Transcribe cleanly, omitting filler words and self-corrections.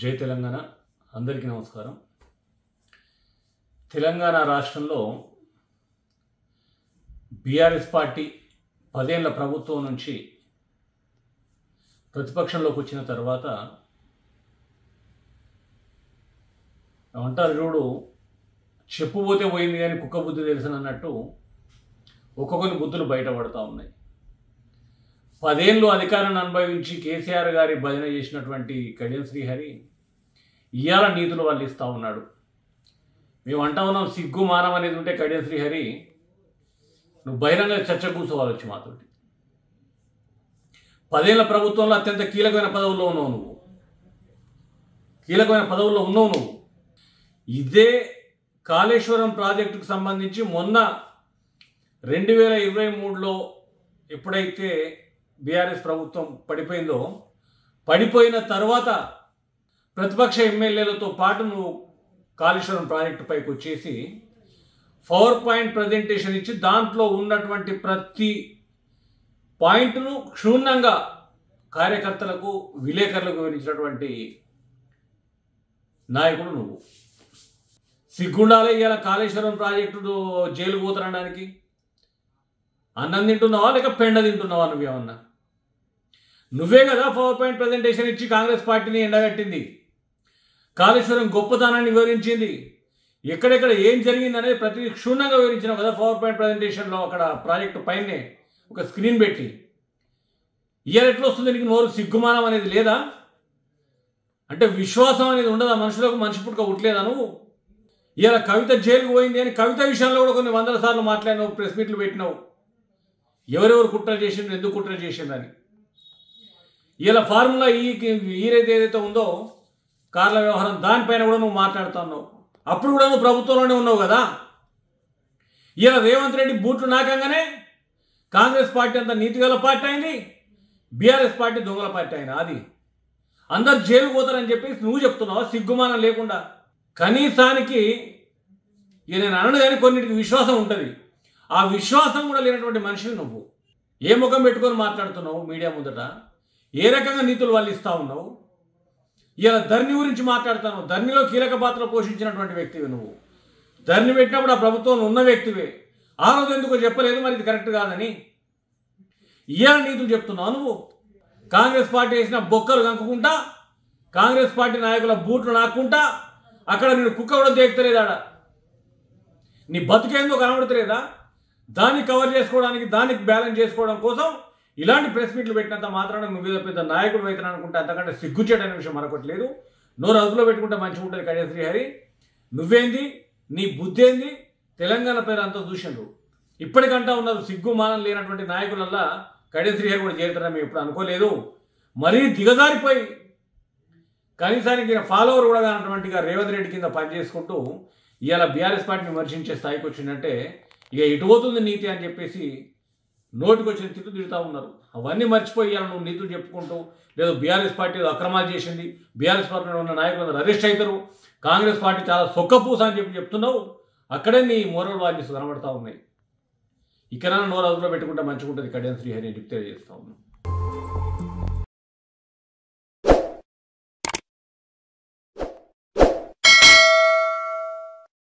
జై తెలంగాణ అందరికీ నమస్కారం. తెలంగాణ రాష్ట్రంలో బీఆర్ఎస్ పార్టీ 10 ఏళ్ల ప్రభుత్వం నుంచి ప్రతిపక్షంలోకి వచ్చిన తర్వాత అంటారు చూడు, చెప్పుపోతే పోయింది కానీ కుక్క బుద్ధి తెలుసునన్నట్టు ఒక్కొక్కరి బుద్ధులు బయటపడతా ఉన్నాయి. 10 ఏళ్ళు అధికారాన్ని అనుభవించి కేసీఆర్ గారి భజన చేసినటువంటి కడియం శ్రీహరి ఇవాళ నీతులు వల్లిస్తూ ఉన్నాడు. మేము అంటా ఉన్నాం, సిగ్గు మానం అనేది ఉంటే కడియం శ్రీహరి నువ్వు బహిరంగ చర్చ కూర్చోవాలి వచ్చి మాతోటి. 10 ఏళ్ల ప్రభుత్వంలో అత్యంత కీలకమైన పదవుల్లో ఉన్నావు నువ్వు. ఇదే కాళేశ్వరం ప్రాజెక్టుకు సంబంధించి మొన్న 2023లో ఎప్పుడైతే బీఆర్ఎస్ ప్రభుత్వం పడిపోయిన తర్వాత ప్రతిపక్ష ఎమ్మెల్యేలతో పాటు నువ్వు కాళేశ్వరం ప్రాజెక్టు పైకి వచ్చేసి పవర్ పాయింట్ ప్రజెంటేషన్ ఇచ్చి దాంట్లో ఉన్నటువంటి ప్రతి పాయింట్ను క్షుణ్ణంగా కార్యకర్తలకు విలేకరులకు వివరించినటువంటి నాయకుడు నువ్వు. సిగ్గుండాలే ఇవాళ కాళేశ్వరం ప్రాజెక్టు జైలు పోతనడానికి. అన్నం తింటున్నావా లేక పెండ తింటున్నావా? నువ్వేమన్నా నువ్వే కదా పవర్ పాయింట్ ప్రజెంటేషన్ ఇచ్చి కాంగ్రెస్ పార్టీని ఎండగట్టింది, కాళేశ్వరం గొప్పతనాన్ని వివరించింది, ఎక్కడెక్కడ ఏం జరిగిందనేది ప్రతి క్షుణ్ణంగా వివరించినావు కదా పవర్ పాయింట్ ప్రజెంటేషన్లో. అక్కడ ప్రాజెక్టు పైనే ఒక స్క్రీన్ పెట్టి ఇయర్ ఎట్లా వస్తుంది నీకు? నోరు సిగ్గుమానం అనేది లేదా? అంటే విశ్వాసం అనేది ఉండదా మనుషులకు? మనిషి పుట్టుక ఉట్లేదా నువ్వు? ఇవాళ కవిత జైలుకు పోయింది అని కవిత విషయంలో కూడా కొన్ని 100 సార్లు మాట్లాడినావు, ప్రెస్ మీట్లు పెట్టినావు. ఎవరెవరు కుట్రలు చేసిండ్రు, ఎందుకు కుట్రలు చేసిండ్రని. ఇలా ఫార్ములా ఏదైతే ఉందో కార్ల వ్యవహారం, దానిపైన కూడా నువ్వు మాట్లాడుతున్నావు. అప్పుడు కూడా నువ్వు ప్రభుత్వంలోనే ఉన్నావు కదా. ఇలా రేవంత్ రెడ్డి బూట్లు నాకంగానే కాంగ్రెస్ పార్టీ అంతా నీతిగల పార్టీ అయింది, బీఆర్ఎస్ పార్టీ దొంగల పార్టీ అయినా. అది అందరు జైలు పోతారని చెప్పేసి నువ్వు చెప్తున్నావా సిగ్గుమానం లేకుండా? కనీసానికి నేను అనను కానీ కొన్నిటికి విశ్వాసం ఉంటుంది. ఆ విశ్వాసం కూడా లేనటువంటి మనిషిని నువ్వు. ఏ ముఖం పెట్టుకొని మాట్లాడుతున్నావు మీడియా ముందట? ఏ రకంగా నీతులు వల్లిస్తూ ఉన్నావు? ఇలా ధరణి గురించి మాట్లాడుతున్నావు. ధరణిలో కీలక పాత్ర పోషించినటువంటి వ్యక్తివి నువ్వు. ధరణి పెట్టినప్పుడు ఆ ప్రభుత్వంలో ఉన్న వ్యక్తివే. ఆ రోజు ఎందుకో చెప్పలేదు మరి ఇది కరెక్ట్ కాదని. ఇవాళ నీతులు చెప్తున్నావు నువ్వు. కాంగ్రెస్ పార్టీ వేసిన బొక్కలు కంకుకుంటా, కాంగ్రెస్ పార్టీ నాయకుల బూట్లు నాక్కుంటా, అక్కడ నేను కుక్క కూడా దేకుతలేదాడ. నీ బతుకేందో కనబడతలేదా? దాన్ని కవర్ చేసుకోవడానికి, దానికి బ్యాలెన్స్ చేసుకోవడం కోసం ఇలాంటి ప్రెస్ మీట్లు పెట్టినంత మాత్రాన నువ్వేదో పెద్ద నాయకుడు అవుతాను అనుకుంటే అంతకంటే సిగ్గుచేటనే విషయం మరొకట్లేదు. నోరు అదుపులో పెట్టుకుంటే మంచిగా ఉంటుంది కడియం శ్రీహరి. నువ్వేంది, నీ బుద్ధి ఏంది? తెలంగాణ పేరు అంతా చూసిండ్రు. ఇప్పటికంటా ఉన్నారు సిగ్గు మానం లేనటువంటి నాయకులల్లా కడియం శ్రీహరి కూడా చేరుతారని మేము ఎప్పుడు అనుకోలేదు. మరీ దిగజారిపోయి కనీసానికి ఫాలోవర్ కూడా కానటువంటిగా రేవంత్ రెడ్డి కింద పనిచేసుకుంటూ ఇవాళ బీఆర్ఎస్ పార్టీని విమర్శించే స్థాయికి వచ్చిందంటే ఇక ఇటు పోతుంది నీతి అని చెప్పేసి నోటికి వచ్చిన తిట్టు తిడుతూ ఉన్నారు. అవన్నీ మర్చిపోయి ఇవాళ నువ్వు నీతులు చెప్పుకుంటూ లేదు బీఆర్ఎస్ పార్టీ అక్రమాలు చేసింది, బీఆర్ఎస్ పార్టీలో ఉన్న నాయకులందరూ అరెస్ట్ అవుతారు, కాంగ్రెస్ పార్టీ చాలా సొక్కపూస అని చెప్తున్నావు. అక్కడే నీ మోరల్ వాల్యూస్ కనబడతా ఉన్నాయి. ఇకనైనా నోరు అదుపులో పెట్టుకుంటే మంచిగా ఉంటుంది కడియం శ్రీహరి అని చెప్తే చేస్తా ఉన్నాను.